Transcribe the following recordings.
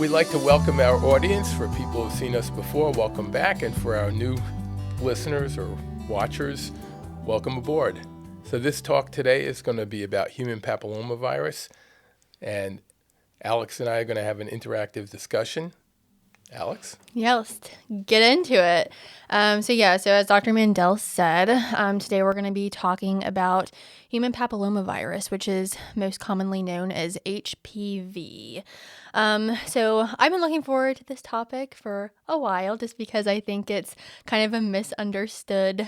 We'd like to welcome our audience. For people who've seen us before, welcome back. And for our new listeners or watchers, welcome aboard. So this talk today is going to be about human papillomavirus. And Alex and I are going to have an interactive discussion. Alex? Yeah, let's get into it. So as Dr. Mandel said, today we're going to be talking about human papillomavirus, which is most commonly known as HPV. So I've been looking forward to this topic for a while, just because I think it's kind of a misunderstood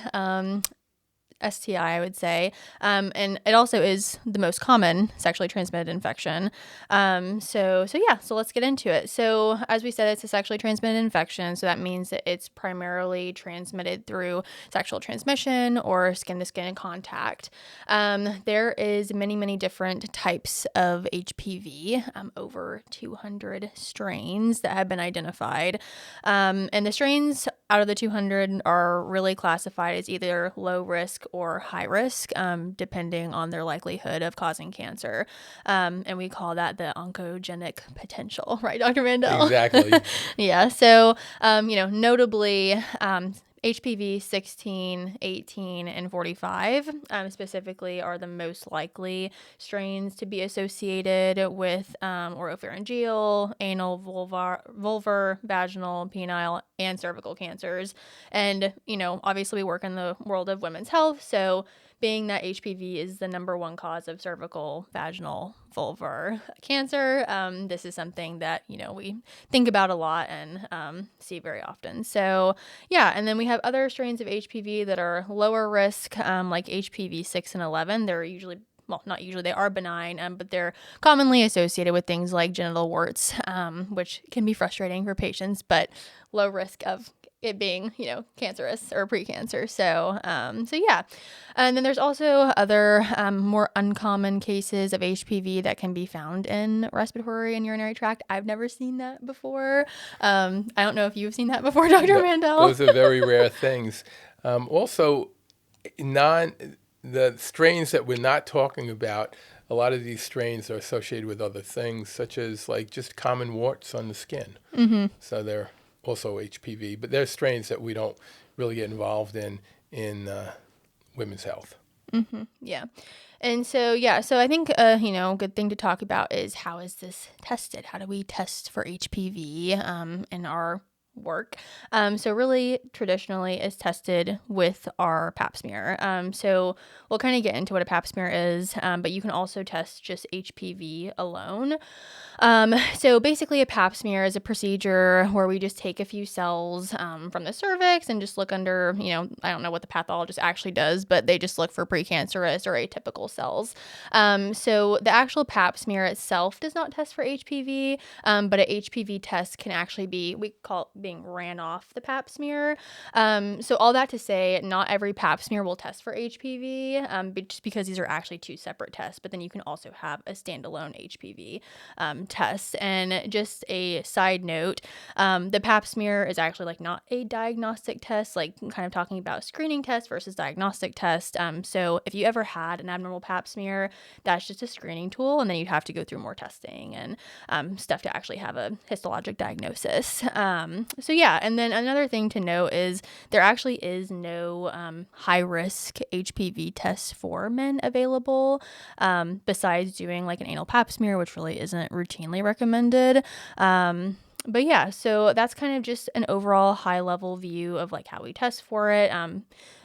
STI, I would say. And it also is the most common sexually transmitted infection. So let's get into it. So as we said, it's a sexually transmitted infection. So that means that it's primarily transmitted through sexual transmission or skin-to-skin contact. There is many different types of HPV, over 200 strains that have been identified. And the strains out of the 200 are really classified as either low risk or high risk, depending on their likelihood of causing cancer. And we call that the oncogenic potential, right, Dr. Mandel? Exactly. Yeah. So, notably, HPV 16, 18, and 45 specifically are the most likely strains to be associated with oropharyngeal, anal, vulvar, vaginal, penile, and cervical cancers. And, obviously we work in the world of women's health, so being that HPV is the number one cause of cervical, vaginal, vulvar cancer, this is something that, we think about a lot and see very often. So, yeah, and then we have other strains of HPV that are lower risk, like HPV 6 and 11. They're usually, well, not usually, they are benign, but they're commonly associated with things like genital warts, which can be frustrating for patients, but low risk of it being, cancerous or precancer. So yeah. And then there's also other more uncommon cases of HPV that can be found in respiratory and urinary tract. I've never seen that before. I don't know if you've seen that before, Dr. Mandel. Those are very rare things. Also, the strains that we're not talking about, a lot of these strains are associated with other things, such as like just common warts on the skin. Mm-hmm. So they're also HPV, but there's strains that we don't really get involved in women's health. Mm-hmm. Yeah. And so I think, good thing to talk about is how is this tested? How do we test for HPV in our work? So really traditionally is tested with our Pap Smear. So we'll kind of get into what a Pap Smear is, but you can also test just HPV alone. So basically a Pap Smear is a procedure where we just take a few cells from the cervix and just look under, I don't know what the pathologist actually does, but they just look for precancerous or atypical cells. So the actual Pap Smear itself does not test for HPV, but an HPV test can actually be, we call it being ran off the Pap Smear. So all that to say, not every Pap Smear will test for HPV, just because these are actually two separate tests, but then you can also have a standalone HPV test. And just a side note, the Pap Smear is actually like not a diagnostic test, like kind of talking about screening test versus diagnostic test. So if you ever had an abnormal Pap Smear, that's just a screening tool, and then you'd have to go through more testing and stuff to actually have a histologic diagnosis. So yeah, and then another thing to note is there actually is no high-risk HPV test for men available, besides doing like an anal Pap Smear, which really isn't routinely recommended. But yeah, so that's kind of just an overall high-level view of like how we test for it.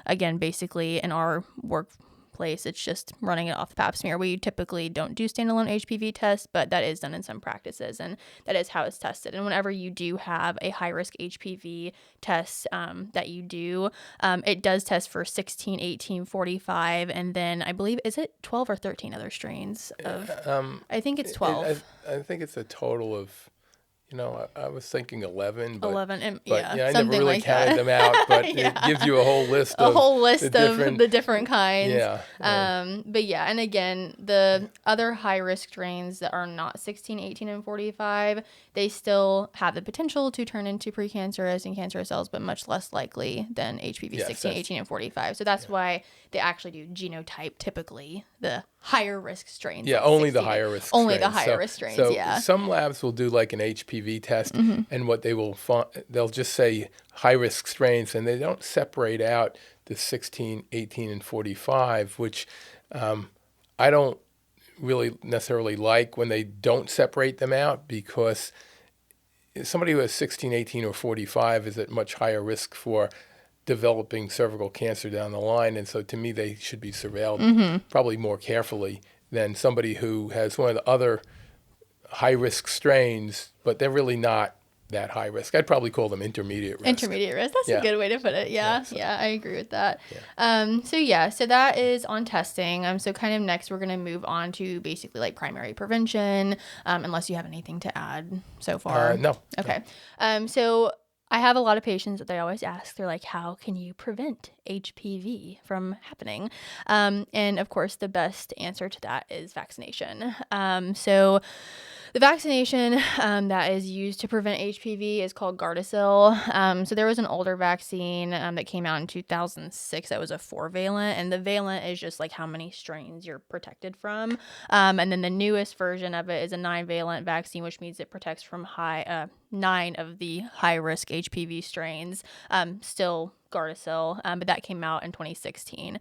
Again, basically in our workplace, it's just running it off the Pap Smear. We typically don't do standalone HPV tests, but that is done in some practices, and that is how it's tested. And whenever you do have a high-risk HPV test that you do, it does test for 16, 18, 45, and then I believe, is it 12 or 13 other strains of, I think it's 12. I think it's a total of, I was thinking 11, but 11, but I never something really like counted that. them out, but Yeah. it gives you a whole list A of whole list of different, the different kinds. Yeah. But yeah, and again, the other high risk strains that are not 16, 18, and 45, they still have the potential to turn into precancerous and cancerous cells, but much less likely than HPV 16, 18, and 45. So that's why they actually do genotype typically the higher risk strains. Yeah, like only the 16 higher risk Only strains. the higher risk strains, So yeah. some labs will do like an HPV test, and what they'll just say high risk strains, and they don't separate out the 16, 18, and 45, which I don't really necessarily like when they don't separate them out, because somebody who has 16, 18, or 45 is at much higher risk for developing cervical cancer down the line. And so to me, they should be surveilled probably more carefully than somebody who has one of the other high-risk strains, but they're really not that high risk. I'd probably call them intermediate risk. Intermediate risk. That's a good way to put it. Yeah. I agree with that. Yeah. So that is on testing. So kind of next we're going to move on to basically like primary prevention, unless you have anything to add so far. No. Okay. So I have a lot of patients that they always ask, they're like, how can you prevent HPV from happening? And of course, the best answer to that is vaccination. So the vaccination that is used to prevent HPV is called Gardasil. So there was an older vaccine that came out in 2006 that was a 4-valent, and the valent is just like how many strains you're protected from. And then the newest version of it is a 9-valent vaccine, which means it protects from 9 of the high-risk HPV strains, still Gardasil, but that came out in 2016.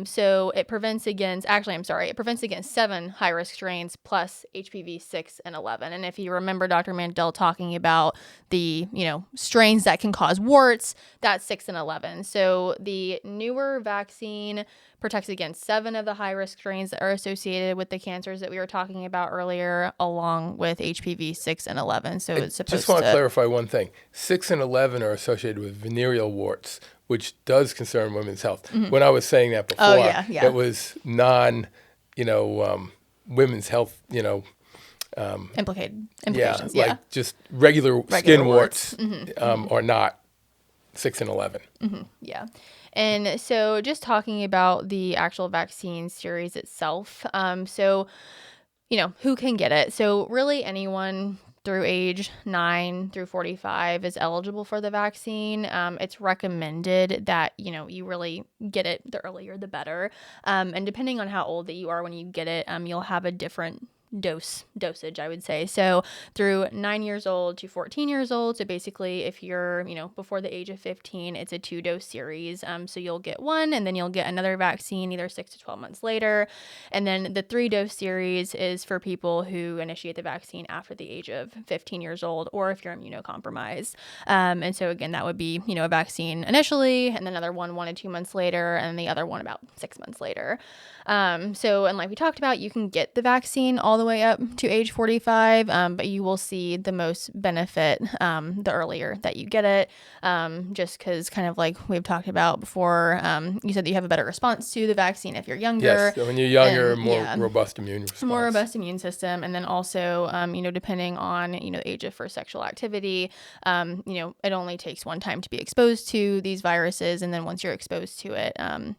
So it prevents against 7 high-risk strains plus HPV 6 and 11. And if you remember Dr. Mandel talking about the, strains that can cause warts, that's 6 and 11. So the newer vaccine protects against 7 of the high-risk strains that are associated with the cancers that we were talking about earlier, along with HPV 6 and 11. So it's supposed to... Just want to clarify one thing. 6 and 11 are associated with venereal warts, which does concern women's health. When I was saying that before, it was women's health, implications. Like just regular skin warts are not 6 and 11. Yeah. And so just talking about the actual vaccine series itself. So, who can get it? So really anyone through age 9 through 45 is eligible for the vaccine. It's recommended that, you really get it the earlier the better. And depending on how old that you are when you get it, you'll have a different dosage, I would say. So through 9 years old to 14 years old. So basically if you're, before the age of 15, it's a 2-dose series. So you'll get one and then you'll get another vaccine either 6 to 12 months later. And then the 3-dose series is for people who initiate the vaccine after the age of 15 years old, or if you're immunocompromised. And so again, that would be, a vaccine initially, and then another one 1 to 2 months later, and the other one about 6 months later. And like we talked about, you can get the vaccine all the way up to age 45, but you will see the most benefit the earlier that you get it, just because kind of like we've talked about before, you said that you have a better response to the vaccine if you're younger. Yes, so when you're younger, more robust immune response. More robust immune system. And then also, depending on, the age of first sexual activity, it only takes one time to be exposed to these viruses. And then once you're exposed to it,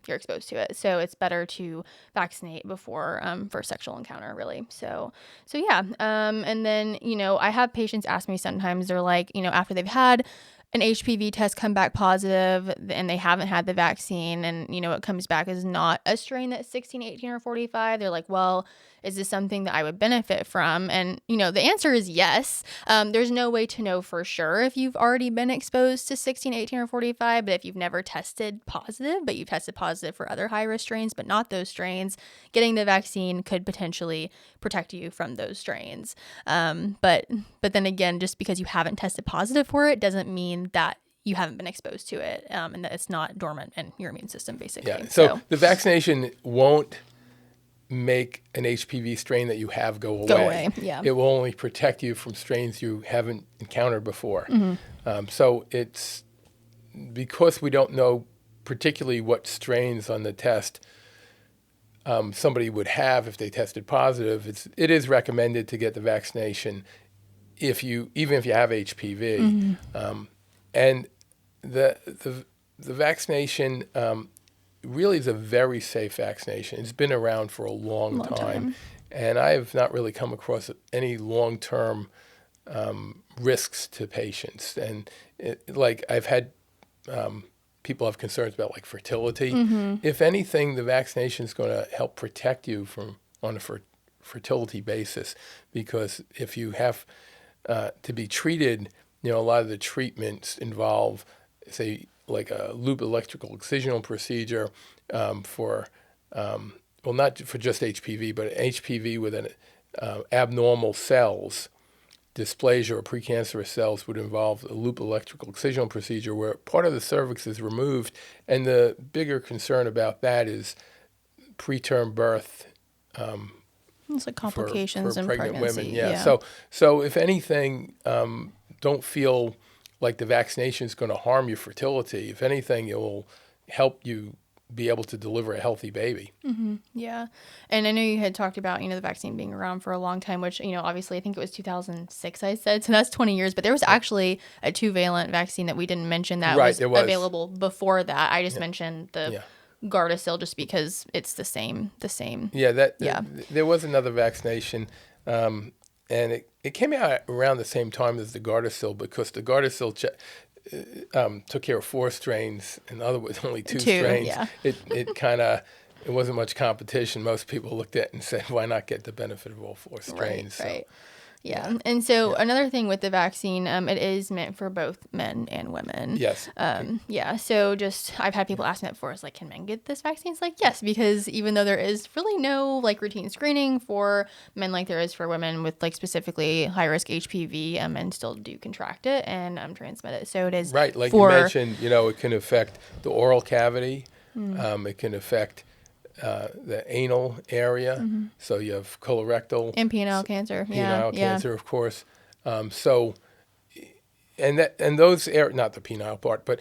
you're exposed to it. So it's better to vaccinate before first sexual encounter, really. So yeah. And then, I have patients ask me sometimes, they're like, after they've had an HPV test come back positive and they haven't had the vaccine and, it comes back as not a strain that's 16, 18, or 45. They're like, well, is this something that I would benefit from? And, the answer is yes. There's no way to know for sure if you've already been exposed to 16, 18, or 45, but if you've never tested positive, but you've tested positive for other high-risk strains, but not those strains, getting the vaccine could potentially protect you from those strains. But then again, just because you haven't tested positive for it doesn't mean that you haven't been exposed to it, and that it's not dormant in your immune system, basically. Yeah. So the vaccination won't make an HPV strain that you have go away. Yeah. It will only protect you from strains you haven't encountered before. So it's because we don't know particularly what strains on the test somebody would have if they tested positive. It is recommended to get the vaccination even if you have HPV. And the vaccination really is a very safe vaccination. It's been around for a long time. And I have not really come across any long-term risks to patients. And I've had people have concerns about like fertility. Mm-hmm. If anything, the vaccination is going to help protect you on a fertility basis, because if you have to be treated, a lot of the treatments involve, say, like a loop electrical excisional procedure for, not for just HPV, but HPV with an abnormal cells. Dysplasia or precancerous cells would involve a loop electrical excisional procedure where part of the cervix is removed, and the bigger concern about that is preterm birth. It's like complications for in pregnant pregnancy. women. Yeah. So if anything, don't feel like the vaccination is going to harm your fertility. If anything, it will help you be able to deliver a healthy baby. Mm-hmm. Yeah. And I know you had talked about, the vaccine being around for a long time, which, obviously I think it was 2006, I said. So that's 20 years. But there was actually a 2-valent vaccine that we didn't mention that was available before that. I just mentioned the Gardasil just because it's the same. Yeah. There was another vaccination, and it came out around the same time as the Gardasil, because the Gardasil took care of 4 strains, in other words, only 2 strains. Yeah. It wasn't much competition. Most people looked at it and said, why not get the benefit of all 4 strains? Right. Yeah. And so another thing with the vaccine, it is meant for both men and women. Yes. So I've had people ask me that before. It's like, can men get this vaccine? It's like, yes, because even though there is really no like routine screening for men like there is for women with like specifically high risk HPV, men still do contract it and transmit it. So it is right. Like you mentioned, it can affect the oral cavity. It can affect the anal area, so you have colorectal and penile cancer. Penile cancer, of course. And those not the penile part, but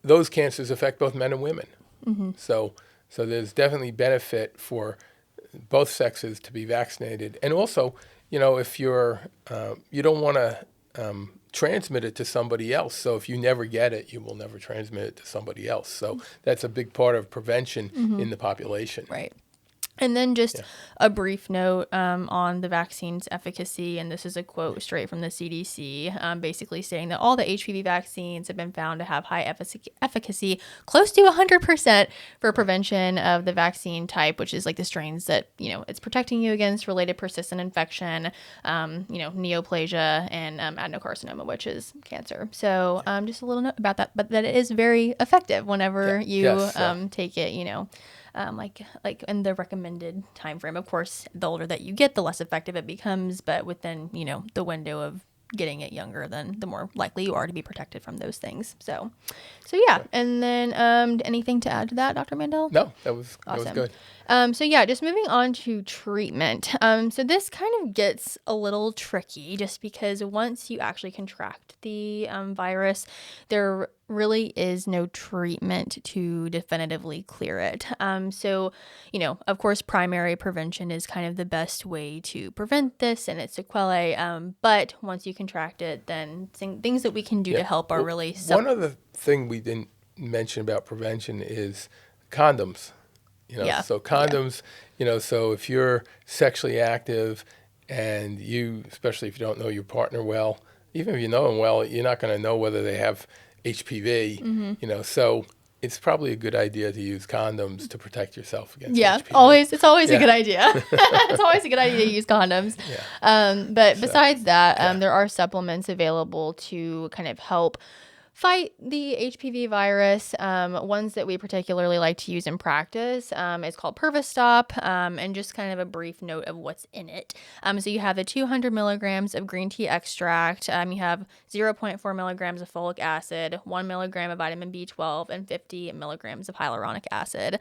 those cancers affect both men and women. Mm-hmm. So there's definitely benefit for both sexes to be vaccinated, and also, if you don't want to transmit it to somebody else. So if you never get it, you will never transmit it to somebody else. So that's a big part of prevention in the population. Right. And then just a brief note on the vaccine's efficacy, and this is a quote straight from the CDC, basically saying that all the HPV vaccines have been found to have high efficacy, close to 100% for prevention of the vaccine type, which is like the strains that, it's protecting you against related persistent infection, neoplasia, and adenocarcinoma, which is cancer. So just a little note about that, but that it is very effective whenever you take it, like in the recommended time frame. Of course, the older that you get, the less effective it becomes, but within, the window of getting it younger, then the more likely you are to be protected from those things. So yeah. And then anything to add to that, Dr. Mandel? No, that was good. Just moving on to treatment. So this kind of gets a little tricky just because once you actually contract the virus, there really is no treatment to definitively clear it. Of course, primary prevention is kind of the best way to prevent this and its sequelae. But once you contract it, then things that we can do to help are really one other thing we didn't mention about prevention is condoms. So condoms, so if you're sexually active and especially if you don't know your partner well, even if you know them well, you're not going to know whether they have HPV, so it's probably a good idea to use condoms to protect yourself against HPV. It's always a good idea. It's always a good idea to use condoms. But besides that, there are supplements available to kind of help fight the HPV virus. Ones that we particularly like to use in practice is called Pervistop, and just kind of a brief note of what's in it. So you have the 200 milligrams of green tea extract. You have 0.4 milligrams of folic acid, 1 milligram of vitamin B12, and 50 milligrams of hyaluronic acid.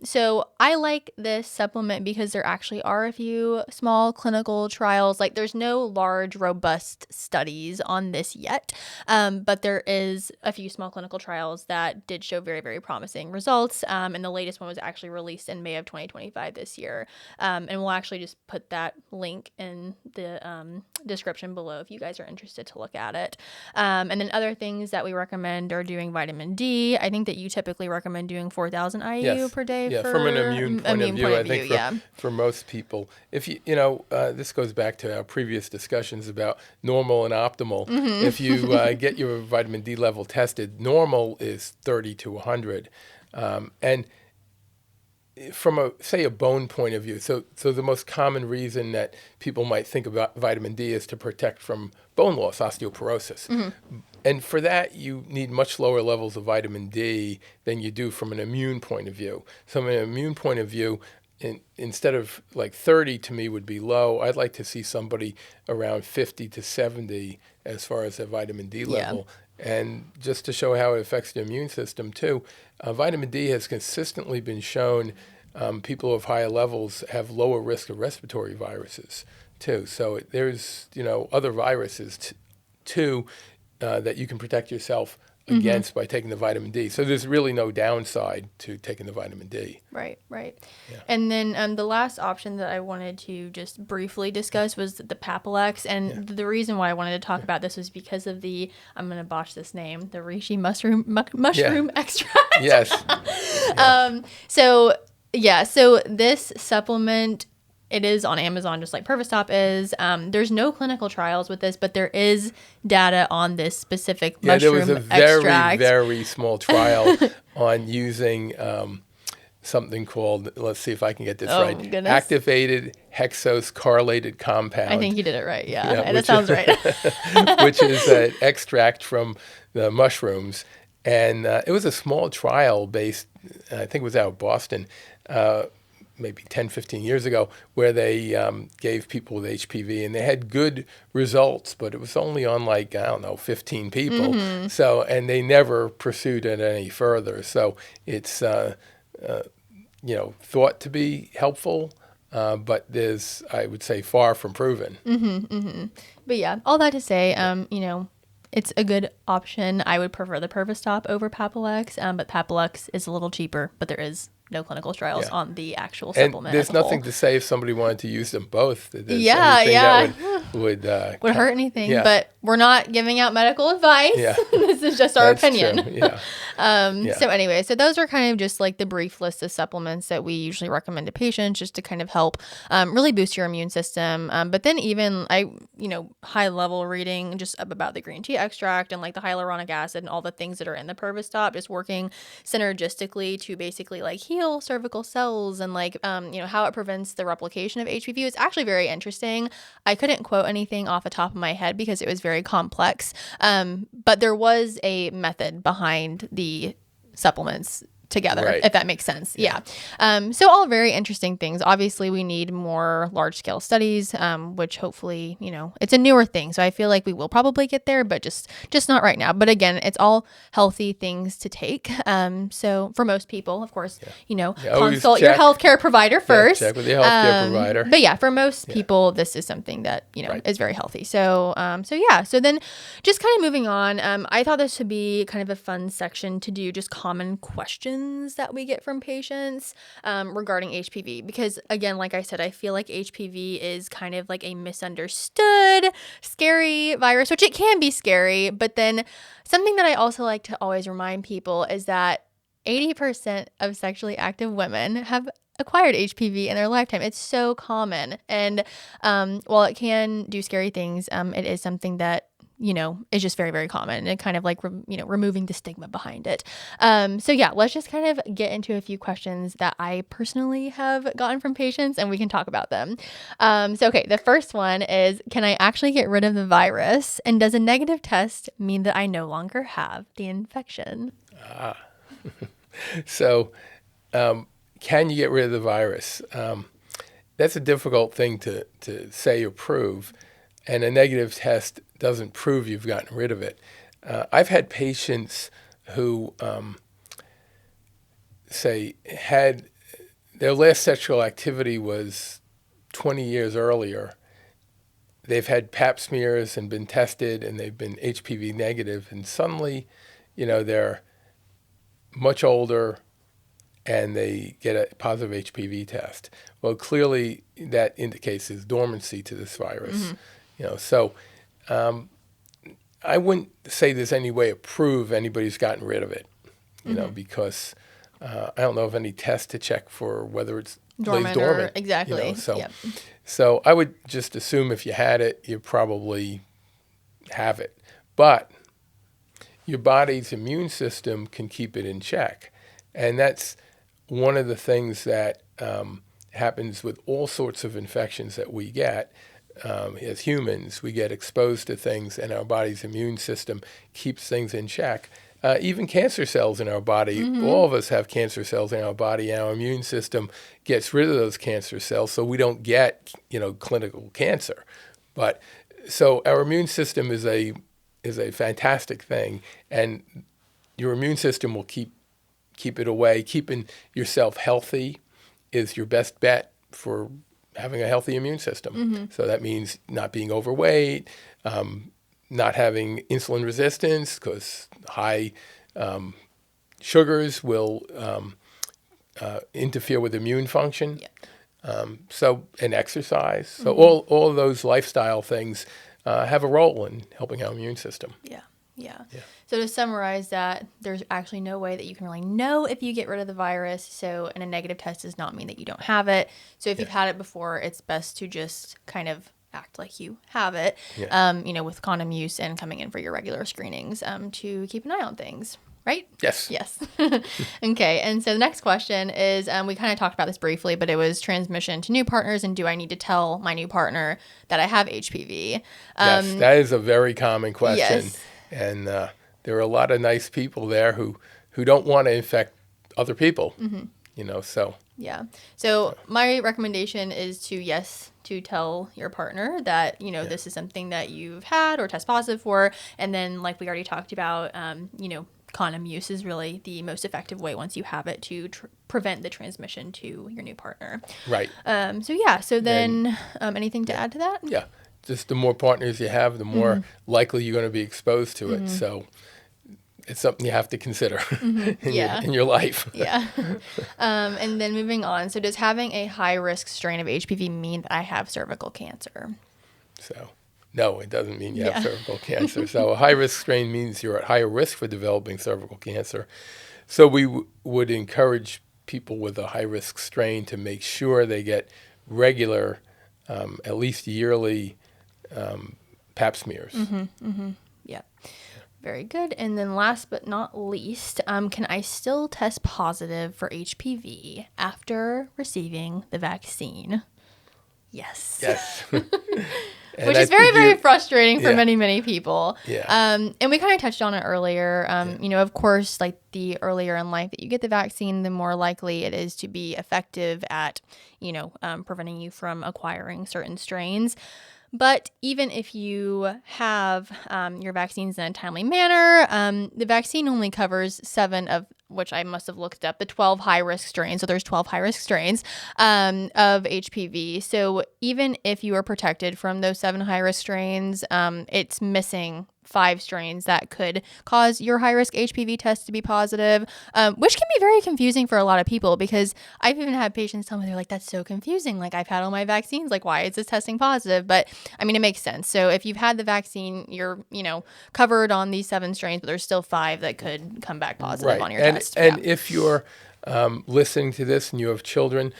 So I like this supplement because there actually are a few small clinical trials. Like there's no large, robust studies on this yet, but there is a few small clinical trials that did show very, very promising results. And the latest one was actually released in May of 2025 this year. And we'll actually just put that link in the description below if you guys are interested to look at it. And then other things that we recommend are doing vitamin D. I think that you typically recommend doing 4,000 IU per day. Yeah, from an immune point of view, I think for most people. If this goes back to our previous discussions about normal and optimal. If you get your vitamin vitamin D level tested, normal is 30 to 100. And from a bone point of view, so the most common reason that people might think about vitamin D is to protect from bone loss, osteoporosis. Mm-hmm. And for that, you need much lower levels of vitamin D than you do from an immune point of view. So from an immune point of view, instead of like 30 to me would be low, I'd like to see somebody around 50 to 70 as far as their vitamin D level. Yeah. And just to show how it affects the immune system too, vitamin D has consistently been shown people of higher levels have lower risk of respiratory viruses too. So there's other viruses too that you can protect yourself against by taking the vitamin D. So there's really no downside to taking the vitamin D. Right. Yeah. And then the last option that I wanted to just briefly discuss was the Papillex. And the reason why I wanted to talk about this was because of the, I'm going to botch this name, the reishi mushroom extract. Yes. So this supplement, it is on Amazon just like Pervistop is. There's no clinical trials with this, but there is data on this specific mushroom extract. There was a very, very small trial on using something called, let's see if I can get this right, goodness. Activated hexose correlated compound. I think you did it right, yeah that sounds right. Which is an extract from the mushrooms. And it was a small trial based, I think it was out of Boston, maybe 10, 15 years ago, where they gave people with HPV, and they had good results, but it was only on 15 people. Mm-hmm. So, and they never pursued it any further. So it's, thought to be helpful, but there's, I would say, far from proven. Mm-hmm, mm-hmm. But yeah, all that to say, it's a good option. I would prefer the Pervistop over Papillex, but Papillex is a little cheaper, but there is no clinical trials on the actual supplement. And there's nothing to say if somebody wanted to use them both. That would hurt anything. Yeah. But we're not giving out medical advice. Yeah. This is just our opinion. True. Yeah. So anyway, so those are kind of just like the brief list of supplements that we usually recommend to patients just to kind of help really boost your immune system. But then even high level reading just up about the green tea extract and like the hyaluronic acid and all the things that are in the Pervistop, just working synergistically to basically like heal cervical cells and how it prevents the replication of HPV. It's actually very interesting. I couldn't quote anything off the top of my head because it was very complex. But there was a method behind the supplements together, right, if that makes sense. Yeah. So all very interesting things. Obviously, we need more large-scale studies, which hopefully, it's a newer thing. So I feel like we will probably get there, but just not right now. But again, it's all healthy things to take. So for most people, of course, consult your healthcare provider first. Check with your healthcare provider. But yeah, for most people, this is something that, is very healthy. So then just kind of moving on, I thought this would be kind of a fun section to do just common questions that we get from patients regarding HPV, because again, like I said, I feel like HPV is kind of like a misunderstood, scary virus, which it can be scary. But then something that I also like to always remind people is that 80% of sexually active women have acquired HPV in their lifetime. It's so common. And while it can do scary things, it is something that is just very, very common, and kind of like, removing the stigma behind it. So yeah, let's just kind of get into a few questions that I personally have gotten from patients, and we can talk about them. Okay, the first one is, can I actually get rid of the virus? And does a negative test mean that I no longer have the infection? So, can you get rid of the virus? That's a difficult thing to say or prove. And a negative test doesn't prove you've gotten rid of it. I've had patients who say had their last sexual activity was 20 years earlier. They've had Pap smears and been tested, and they've been HPV negative, and suddenly, they're much older and they get a positive HPV test. Well, clearly that indicates there's dormancy to this virus. Mm-hmm. So I wouldn't say there's any way to prove anybody's gotten rid of it, because I don't know of any test to check for whether it's lays dormant. Exactly. So I would just assume if you had it, you probably have it. But your body's immune system can keep it in check. And that's one of the things that happens with all sorts of infections that we get. As humans, we get exposed to things, and our body's immune system keeps things in check. Even cancer cells in our body, all of us have cancer cells in our body, and our immune system gets rid of those cancer cells so we don't get, clinical cancer. But so our immune system is a fantastic thing, and your immune system will keep it away. Keeping yourself healthy is your best bet for having a healthy immune system. So that means not being overweight, not having insulin resistance, because high sugars will interfere with immune function. And exercise. So all of those lifestyle things have a role in helping our immune system. Yeah. So to summarize that, there's actually no way that you can really know if you get rid of the virus. So, and a negative test does not mean that you don't have it. So if you've had it before, it's best to just kind of act like you have it, with condom use and coming in for your regular screenings to keep an eye on things. Right? Yes. Okay. And so the next question is, we kind of talked about this briefly, but it was transmission to new partners. And do I need to tell my new partner that I have HPV? Yes, that is a very common question. Yes. And there are a lot of nice people there who don't want to infect other people, so. Yeah. So my recommendation is to tell your partner that, this is something that you've had or test positive for. And then like we already talked about, condom use is really the most effective way once you have it to prevent the transmission to your new partner. Right. So then anything to add to that? Yeah. Just the more partners you have, the more likely you're going to be exposed to it. So it's something you have to consider in your life. And then moving on. So does having a high-risk strain of HPV mean that I have cervical cancer? So no, it doesn't mean you have cervical cancer. So a high-risk strain means you're at higher risk for developing cervical cancer. So we would encourage people with a high-risk strain to make sure they get regular, at least yearly, Pap smears. Yeah. Very good. And then last but not least, can I still test positive for HPV after receiving the vaccine? Yes. Which is very, very frustrating for many, many people. And we kind of touched on it earlier. Of course, like the earlier in life that you get the vaccine, the more likely it is to be effective at, preventing you from acquiring certain strains. But even if you have your vaccines in a timely manner, the vaccine only covers 7 of which I must have looked up, the 12 high-risk strains. So there's 12 high-risk strains of HPV. So even if you are protected from those 7 high-risk strains, it's missing 5 strains that could cause your high-risk HPV test to be positive, which can be very confusing for a lot of people because I've even had patients tell me, they're like, that's so confusing. Like, I've had all my vaccines. Like, why is this testing positive? But, I mean, it makes sense. So if you've had the vaccine, you're, covered on these 7 strains, but there's still 5 that could come back positive on your test. And if you're listening to this and you have children,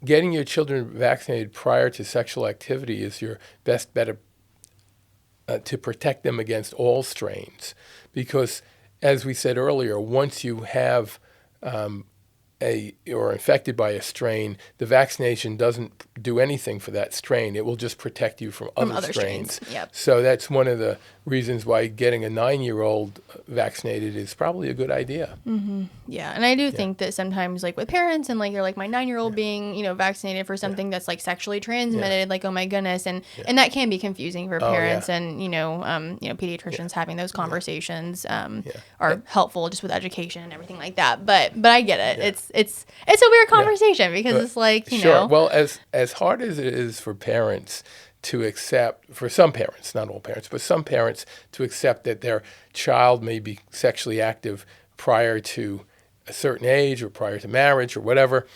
getting your children vaccinated prior to sexual activity is your best bet to protect them against all strains, because as we said earlier, once you have or infected by a strain, the vaccination doesn't do anything for that strain. It will just protect you from other strains. So that's one of the reasons why getting a 9-year-old vaccinated is probably a good idea. Yeah, and I do think that sometimes, like with parents, and like you're like, my 9-year-old being, vaccinated for something that's like sexually transmitted, like, oh my goodness, and that can be confusing for parents, and pediatricians having those conversations are helpful just with education and everything like that. But I get it. It's a weird conversation because it's like, you know. Well, as hard as it is for parents to accept, for some parents, not all parents, but some parents to accept that their child may be sexually active prior to a certain age or prior to marriage or whatever.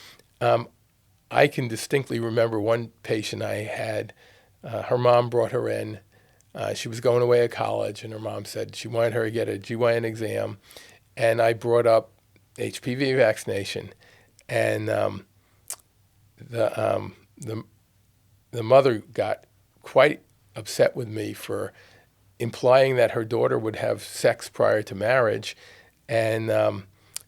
I can distinctly remember one patient I had, her mom brought her in. She was going away at college, and her mom said she wanted her to get a GYN exam. And I brought up HPV vaccination, and the mother got quite upset with me for implying that her daughter would have sex prior to marriage. And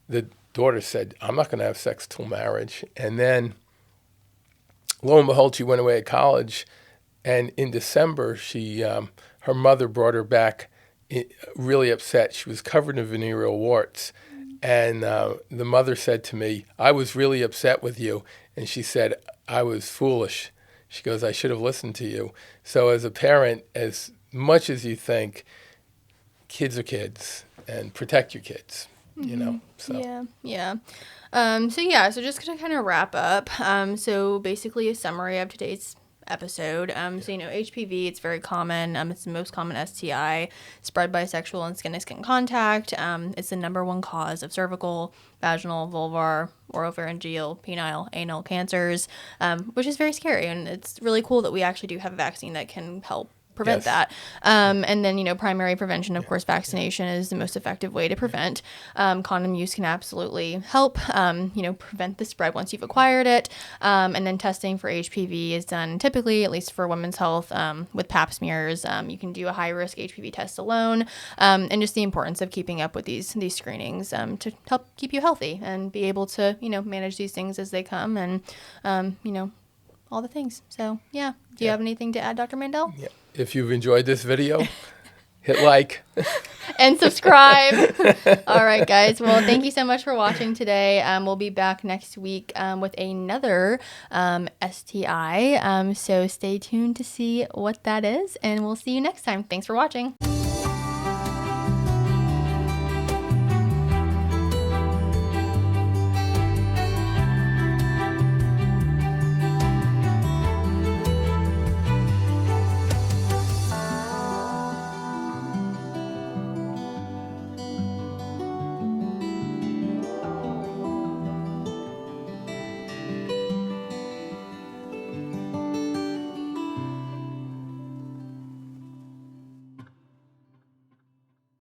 the daughter said, I'm not going to have sex till marriage. And then, lo and behold, she went away to college. And in December, her mother brought her back really upset. She was covered in venereal warts. And the mother said to me, I was really upset with you. And she said, I was foolish. She goes, I should have listened to you. So as a parent, as much as you think, kids are kids, and protect your kids, you know. So Yeah. So just to kind of wrap up. So basically a summary of today's episode. So, HPV, it's very common. It's the most common STI spread by sexual and skin-to-skin contact. It's the number one cause of cervical, vaginal, vulvar, oropharyngeal, penile, anal cancers, which is very scary. And it's really cool that we actually do have a vaccine that can help prevent that. And then, primary prevention, of course, vaccination is the most effective way to prevent. Condom use can absolutely help, prevent the spread once you've acquired it. And then testing for HPV is done typically, at least for women's health, with Pap smears. You can do a high-risk HPV test alone, and just the importance of keeping up with these screenings to help keep you healthy and be able to, manage these things as they come and, all the things. So, yeah. Do you have anything to add, Dr. Mandel? Yeah. If you've enjoyed this video, hit like. And subscribe. All right, guys. Well, thank you so much for watching today. We'll be back next week with another STI. So stay tuned to see what that is, and we'll see you next time. Thanks for watching.